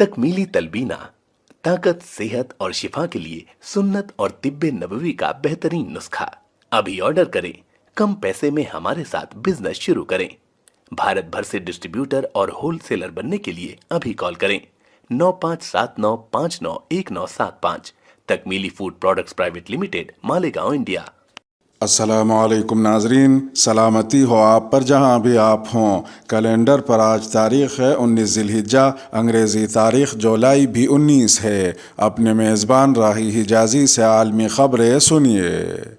तकमीली तलबीना ताकत, सेहत और शिफा के लिए सुन्नत और तिब्बे नबवी का बेहतरीन नुस्खा। अभी ऑर्डर करें, कम पैसे में हमारे साथ बिजनेस शुरू करें। भारत भर से डिस्ट्रीब्यूटर और होलसेलर बनने के लिए अभी कॉल करें 9579591975। तकमीली food products private limited, Malegaon, India. अस्सलामुअलैकुम नाजरीन, सलामती हो आप पर जहाँ भी आप हों। कैलेंडर पर आज तारीख़ है 19 ज़िलहिज्जा, अंग्रेज़ी तारीख़ जुलाई भी 19 है। अपने मेज़बान राही हिजाज़ी से आलमी ख़बरें सुनिए।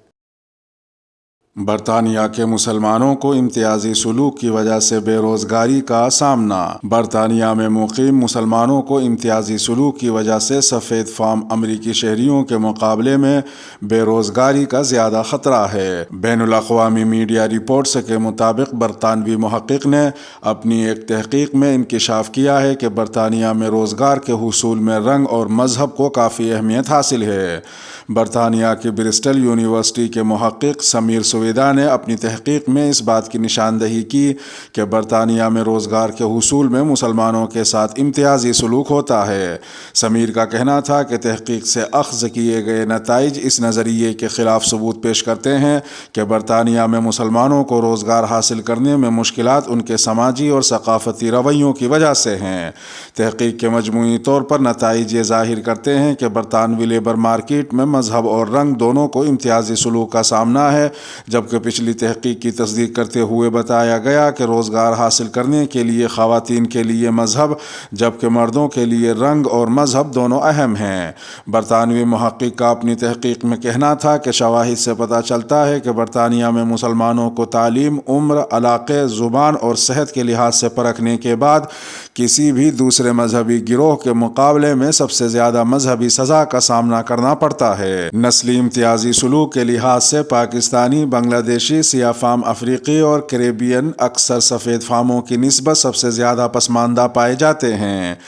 बरतानिया के मुसलमानों को इम्तियाजी सलूक की वजह से बेरोज़गारी का सामना। बरतानिया में मुकीम मुसलमानों को इम्तियाजी सलूक की वजह से सफ़ेद फार्म अमरीकी शहरियों के मुकाबले में बेरोज़गारी का ज़्यादा ख़तरा है। बैनुल अक़वामी मीडिया रिपोर्ट्स के मुताबिक बरतानवी मुहक़्क़िक़ ने अपनी एक तहक़ीक़ में इंकिशाफ किया है कि बरतानिया में रोज़गार के हुसूल में रंग और मज़हब को काफ़ी अहमियत हासिल है। बरतानिया की ब्रिस्टल यूनिवर्सिटी के मुहक़्क़िक़ समीर सुवेदा ने अपनी तहक़ीक़ में इस बात की निशानदही की कि बरतानिया में रोज़गार के हुसूल में मुसलमानों के साथ इम्तियाजी सलूक होता है। समीर का कहना था कि तहक़ीक़ से अख़ज़ किए गए नताइज इस नज़रिए के ख़िलाफ़ सबूत पेश करते हैं कि बरतानिया में मुसलमानों को रोज़गार हासिल करने में मुश्किलात उनके समाजी और सक़ाफ़ती रवैयों की वजह से हैं। तहक़ीक़ के मजमूई तौर पर नताइज ये ज़ाहिर करते हैं कि बरतानवी लेबर मार्केट में मज़हब और रंग दोनों को इम्तियाजी सलूक का सामना है, जबकि पिछली तहक़ीक़ की तस्दीक करते हुए बताया गया कि रोज़गार हासिल करने के लिए ख़वातीन के लिए मज़हब जबकि मर्दों के लिए रंग और मज़हब दोनों अहम हैं। बरतानवी मुहक़्क़िक़ का अपनी तहक़ीक़ में कहना था कि शवाहिद से पता चलता है कि बरतानिया में मुसलमानों को तालीम, उम्र, इलाक़े, ज़ुबान और सेहत के लिहाज से परखने के बाद किसी भी दूसरे मजहबी गिरोह के मुकाबले में सबसे ज़्यादा मजहबी सज़ा का सामना करना पड़ता है। नस्ली इम्तियाजी सलूक के लिहाज से पाकिस्तानी, बांग्लादेशी, सिया फार्म अफ्रीकी और कैरेबियन अक्सर सफ़ेद फार्मों की निस्बत सबसे ज़्यादा पसमानदा पाए जाते हैं।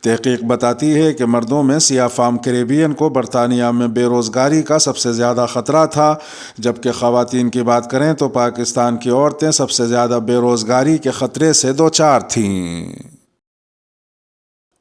तहक़ीक़ बताती है कि मर्दों में सिया फार्म कैरेबियन को बरतानिया में बेरोज़गारी का सबसे ज़्यादा ख़तरा था, जबकि ख़वातीन की बात करें तो पाकिस्तान की औरतें सबसे ज़्यादा बेरोज़गारी के ख़तरे से दो चार थीं।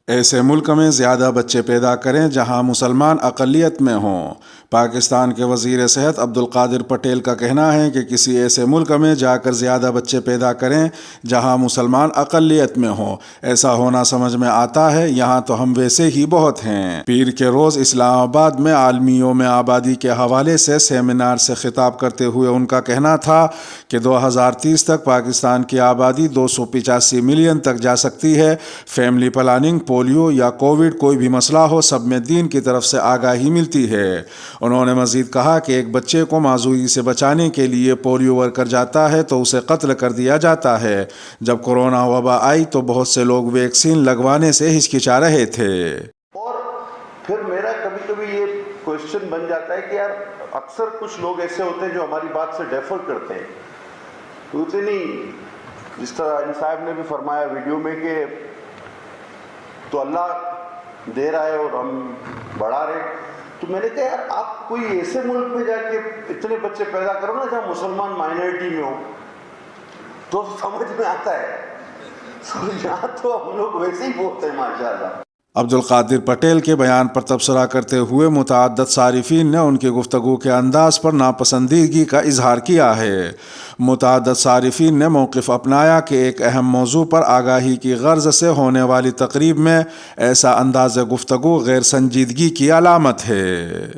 ऐसे मुल्क में ज़्यादा बच्चे पैदा करें जहां मुसलमान अक़लियत में हों। पाकिस्तान के वज़ीर सेहत अब्दुल क़ादिर पटेल का कहना है कि किसी ऐसे मुल्क में जाकर ज़्यादा बच्चे पैदा करें जहां मुसलमान अक़लियत में हों। ऐसा होना समझ में आता है, यहाँ तो हम वैसे ही बहुत हैं। पीर के रोज़ इस्लामाबाद में आलमी यौम आबादी के हवाले से सेमिनार से ख़िताब करते हुए उनका कहना था कि 2030 तक पाकिस्तान की आबादी 285 मिलियन तक जा सकती है। फैमिली प्लानिंग, पोलियो या कोविड कोई भी मसला हो, सब में दीन की तरफ से आगाही मिलती है। उन्होंने मज़ीद कहा कि एक बच्चे को माजूरी से बचाने के लिए पोलियो वर्कर जाता है तो उसे कत्ल कर दिया जाता है। जब कोरोना वबा आई तो बहुत से लोग वैक्सीन लगवाने से हिचकिचा रहे थे। और फिर मेरा कभी कभी ये क्वेश्चन बन जाता है कि यार अक्सर कुछ लोग ऐसे होते हैं जो हमारी बात से डेफर करते हैं। तो इतनी जिस तरह इन साहब ने भी फरमाया वीडियो में कि तो अल्लाह दे रहा है और हम बढ़ा रहे, तो मैंने कहा यार आप कोई ऐसे मुल्क में जाके इतने बच्चे पैदा करो ना जहाँ मुसलमान माइनॉरिटी में हो, तो समझ में आता है। तो यहाँ तो हम लोग वैसे ही बोलते हैं माशाल्लाह। अब्दुल क़ादिर पटेल के बयान पर तबसरा करते हुए मुतअद्दिद सारिफीन ने उनकी गुफ्तगू के अंदाज पर नापसंदीदगी का इजहार किया है। मुतअद्दिद सारिफीन ने मौक़िफ़ अपनाया कि एक अहम मौजू पर आगाही की गर्ज से होने वाली तकरीब में ऐसा अंदाज़ गुफ्तगू गैर संजीदगी की अलामत है।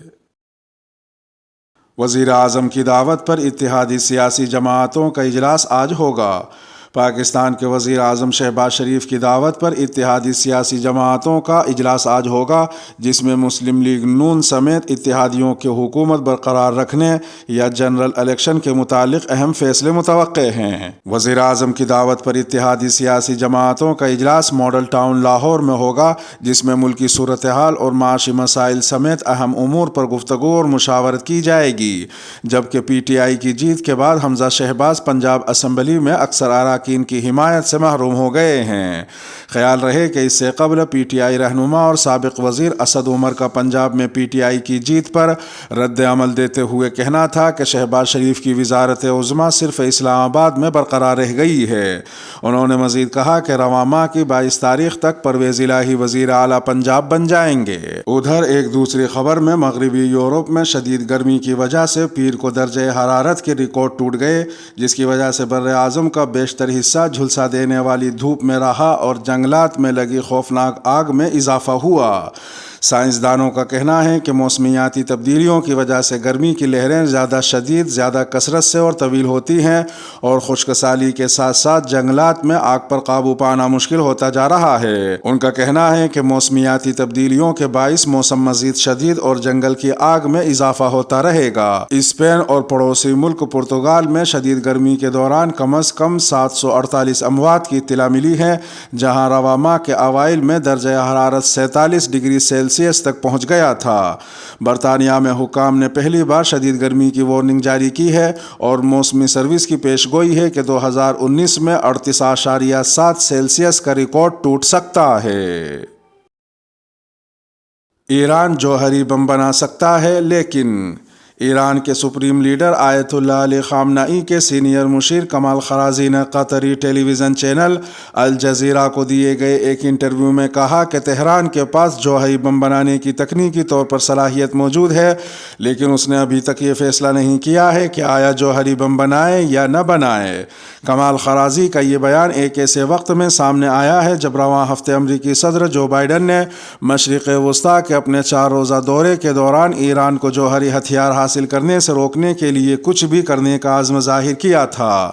वज़ीर आज़म की दावत पर इत्तेहादी सियासी जमाअतों का इजलास आज होगा। पाकिस्तान के वज़ीर आज़म शहबाज शरीफ की दावत पर इत्तेहादी सियासी जमाअतों का इजलास आज होगा, जिसमें मुस्लिम लीग नून समेत इत्तेहादियों की हुकूमत बरकरार रखने या जनरल इलेक्शन के मुतालिक अहम फैसले मुतवक्के हैं। वज़ीर आज़म की दावत पर इत्तेहादी सियासी जमाअतों का इजलास मॉडल टाउन लाहौर में होगा, जिसमें मुल्की सूरत हाल और माशी मसाइल समेत अहम उमूर पर गुफ्तगू और मुशावरत की जाएगी। जबकि PTI की जीत के बाद हमजा शहबाज पंजाब असम्बली में अक्सर आरा اراکین کی حمایت سے محروم ہو گئے ہیں۔ خیال رہے کہ اس سے قبل پی ٹی آئی رہنما اور سابق وزیر اسد عمر کا پنجاب میں پی ٹی آئی کی جیت پر رد عمل دیتے ہوئے کہنا تھا کہ شہباز شریف کی وزارت عظمیٰ صرف اسلام آباد میں برقرار رہ گئی ہے۔ انہوں نے مزید کہا کہ رواں ماہ کی 22 تاریخ تک پرویز الہی وزیر اعلیٰ پنجاب بن جائیں گے۔ ادھر ایک دوسری خبر میں مغربی یورپ میں شدید گرمی کی وجہ سے پیر کو درجہ حرارت کے ریکارڈ ٹوٹ گئے، جس کی وجہ سے بر اعظم کا بیشتر حصہ جھلسا دینے والی دھوپ میں رہا اور جنگلات میں لگی خوفناک آگ میں اضافہ ہوا۔ سائنسدانوں کا کہنا ہے کہ موسمیاتی تبدیلیوں کی وجہ سے گرمی کی لہریں زیادہ شدید، زیادہ کثرت سے اور طویل ہوتی ہیں اور خشک سالی کے ساتھ ساتھ جنگلات میں آگ پر قابو پانا مشکل ہوتا جا رہا ہے۔ ان کا کہنا ہے کہ موسمیاتی تبدیلیوں کے باعث موسم مزید شدید اور جنگل کی آگ میں اضافہ ہوتا رہے گا۔ اسپین اور پڑوسی ملک پرتگال میں شدید گرمی کے دوران کم از کم 748 اموات کی اطلاع ملی ہے، جہاں رواں ماہ کے اوائل میں درجہ حرارت 47 ڈگری سیلسیس تک پہنچ گیا تھا۔ برطانیہ میں حکام نے پہلی بار شدید گرمی کی وارننگ جاری کی ہے اور موسمی سروس کی پیش گوئی ہے کہ 2019 میں 38.7 سیلسیس کا ریکارڈ ٹوٹ سکتا ہے۔ ایران جوہری بم بنا سکتا ہے، لیکن ایران کے سپریم لیڈر آیت اللہ علی خامنئی کے سینئر مشیر کمال خرازی نے قطری ٹیلی ویژن چینل الجزیرہ کو دیے گئے ایک انٹرویو میں کہا کہ تہران کے پاس جوہری بم بنانے کی تکنیکی طور پر صلاحیت موجود ہے، لیکن اس نے ابھی تک یہ فیصلہ نہیں کیا ہے کہ آیا جوہری بم بنائے یا نہ بنائے۔ کمال خرازی کا یہ بیان ایک ایسے وقت میں سامنے آیا ہے جب رواں ہفتے امریکی صدر جو بائیڈن نے مشرق وسطیٰ کے اپنے 4 روزہ دورے کے دوران ایران کو جوہری ہتھیار حاصل کرنے سے روکنے کے لیے کچھ بھی کرنے کا عزم ظاہر کیا تھا۔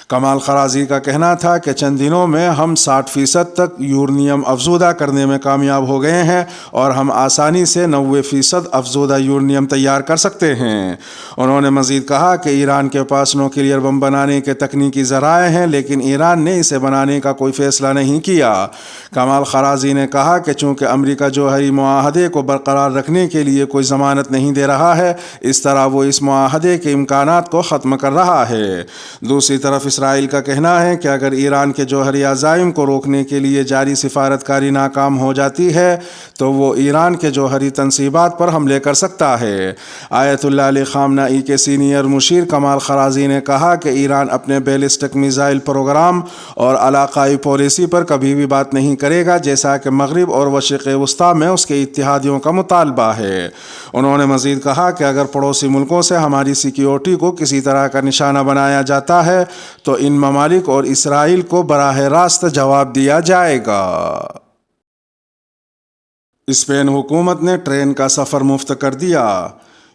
کمال خرازی کا کہنا تھا کہ چند دنوں میں ہم 60% تک یورینیم افزودہ کرنے میں کامیاب ہو گئے ہیں اور ہم آسانی سے 90% افزودہ یورینیم تیار کر سکتے ہیں۔ انہوں نے مزید کہا کہ ایران کے پاس نیوکلیئر بم بنانے کے تکنیکی ذرائع ہیں، لیکن ایران نے اسے بنانے کا کوئی فیصلہ نہیں کیا۔ کمال خرازی نے کہا کہ چونکہ امریکہ جوہری معاہدے کو برقرار رکھنے کے لیے کوئی ضمانت نہیں دے رہا ہے، اس طرح وہ اس معاہدے کے امکانات کو ختم کر رہا ہے۔ دوسری طرف اسرائیل کا کہنا ہے کہ اگر ایران کے جوہری عزائم کو روکنے کے لیے جاری سفارتکاری ناکام ہو جاتی ہے تو وہ ایران کے جوہری تنصیبات پر حملے کر سکتا ہے۔ آیت اللہ علی خامنئی کے سینئر مشیر کمال خرازی نے کہا کہ ایران اپنے بیلسٹک میزائل پروگرام اور علاقائی پالیسی پر کبھی بھی بات نہیں کرے گا، جیسا کہ مغرب اور مشرق وسطیٰ میں اس کے اتحادیوں کا مطالبہ ہے۔ انہوں نے مزید کہا کہ اگر پڑوسی ملکوں سے ہماری سیکیورٹی کو کسی طرح کا نشانہ بنایا جاتا ہے تو ان ممالک اور اسرائیل کو براہ راست جواب دیا جائے گا۔ اسپین حکومت نے ٹرین کا سفر مفت کر دیا۔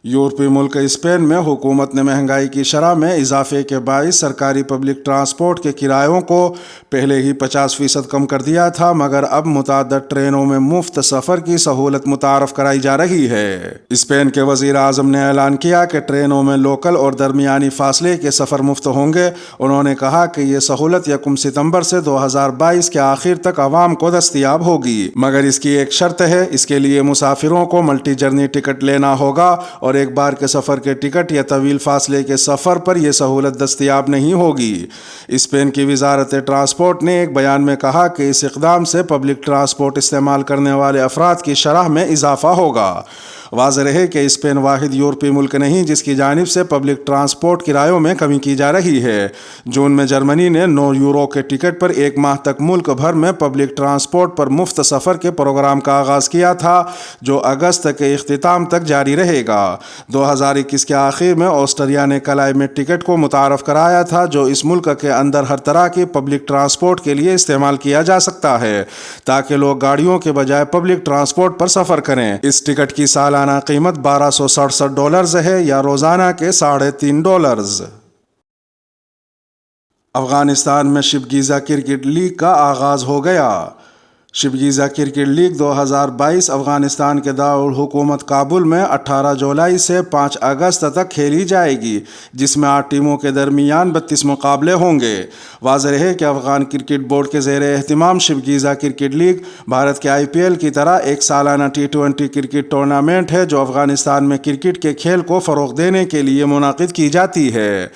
یورپی ملک اسپین میں حکومت نے مہنگائی کی شرح میں اضافے کے باعث سرکاری پبلک ٹرانسپورٹ کے کرایوں کو پہلے ہی 50% کم کر دیا تھا، مگر اب متعدد ٹرینوں میں مفت سفر کی سہولت متعارف کرائی جا رہی ہے۔ اسپین کے وزیر اعظم نے اعلان کیا کہ ٹرینوں میں لوکل اور درمیانی فاصلے کے سفر مفت ہوں گے۔ انہوں نے کہا کہ یہ سہولت 1 ستمبر سے 2022 کے آخر تک عوام کو دستیاب ہوگی، مگر اس کی ایک شرط ہے، اس کے لیے مسافروں کو ملٹی جرنی ٹکٹ لینا ہوگا اور ایک بار کے سفر کے ٹکٹ یا طویل فاصلے کے سفر پر یہ سہولت دستیاب نہیں ہوگی۔ اسپین کی وزارت ٹرانسپورٹ نے ایک بیان میں کہا کہ اس اقدام سے پبلک ٹرانسپورٹ استعمال کرنے والے افراد کی شرح میں اضافہ ہوگا۔ واضح رہے کہ اسپین واحد یورپی ملک نہیں جس کی جانب سے پبلک ٹرانسپورٹ کرایوں میں کمی کی جا رہی ہے۔ جون میں جرمنی نے 9 یورو کے ٹکٹ پر 1 ماہ تک ملک بھر میں پبلک ٹرانسپورٹ پر مفت سفر کے پروگرام کا آغاز کیا تھا، جو اگست کے اختتام تک جاری رہے گا۔ 2021 کے آخر میں آسٹریا نے کلائمیٹ ٹکٹ کو متعارف کرایا تھا، جو اس ملک کے اندر ہر طرح کی پبلک ٹرانسپورٹ کے لیے استعمال کیا جا سکتا ہے تاکہ لوگ گاڑیوں کے بجائے پبلک ٹرانسپورٹ پر سفر کریں۔ اس ٹکٹ کی سالانہ قیمت $1267 ہے یا روزانہ کے $3.5۔ افغانستان میں شب گیزا کرکٹ لیگ کا آغاز ہو گیا۔ शिबगीज़ा क्रिकेट लीग 2022 अफ़गानिस्तान के दारुल हुकूमत काबुल में 18 जुलाई से 5 अगस्त तक खेली जाएगी, जिसमें 8 टीमों के दरमियान 32 मुकाबले होंगे। वाज़ेह है कि अफ़गान क्रिकेट बोर्ड के ज़ेर एहतिमाम शिबगीज़ा क्रिकेट लीग भारत के IPL की तरह एक सालाना T20 क्रिकेट टूर्नामेंट है, जो अफ़गानिस्तान में क्रिकेट के खेल को फ़रोग़ देने के लिए मुनाक़िद की जाती है।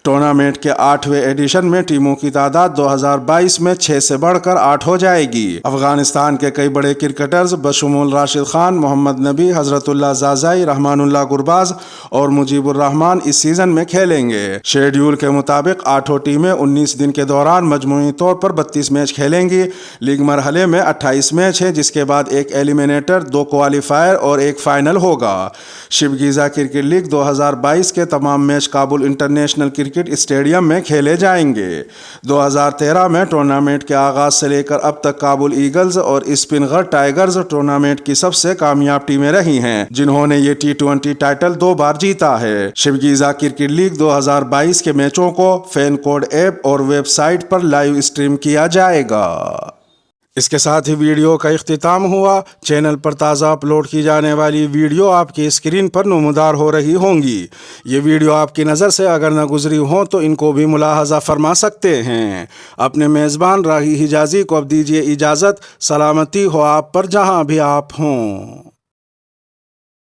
टूर्नामेंट के 8वें एडिशन में टीमों की तादाद 2022 में 6 से बढ़कर 8 हो जाएगी। अफगानिस्तान के कई बड़े क्रिकेटर्स बशमूल राशिद खान, मोहम्मद नबी, हजरतुल्लाह जाज़ाई, रहमानुल्लाह गुरबाज और मुजीबुर रहमान इस सीज़न में खेलेंगे। शेड्यूल के मुताबिक 8 टीमें 19 दिन के दौरान मजमूई तौर पर 32 मैच खेलेंगी। लीग मरहले में 28 मैच है, जिसके बाद एक एलिमिनेटर, 2 क्वालिफायर और एक फाइनल होगा। शिबगीज़ा क्रिकेट लीग 2022 के तमाम match Kabul international cricket stadium में खेले जाएंगे। 2013 में टूर्नामेंट के आगाज से लेकर अब तक काबुल ईगल्स और स्पिनगर टाइगर्स टूर्नामेंट की सबसे कामयाब टीमें रही हैं, जिन्होंने ये T20 टाइटल 2 बार जीता है। शिबगीज़ा क्रिकेट लीग 2022 के मैचों को फैन कोड ऐप और वेबसाइट पर लाइव स्ट्रीम किया जाएगा। इसके साथ ही वीडियो का इख्तिताम हुआ। चैनल पर ताज़ा अपलोड की जाने वाली वीडियो आपकी स्क्रीन पर नुमार हो रही होंगी। ये वीडियो आपकी नज़र से अगर न गुजरी हो तो इनको भी मुलाहजा फरमा सकते हैं। अपने मेज़बान राही हिजाज़ी को अब दीजिए इजाज़त। सलामती हो आप पर जहाँ भी आप हों।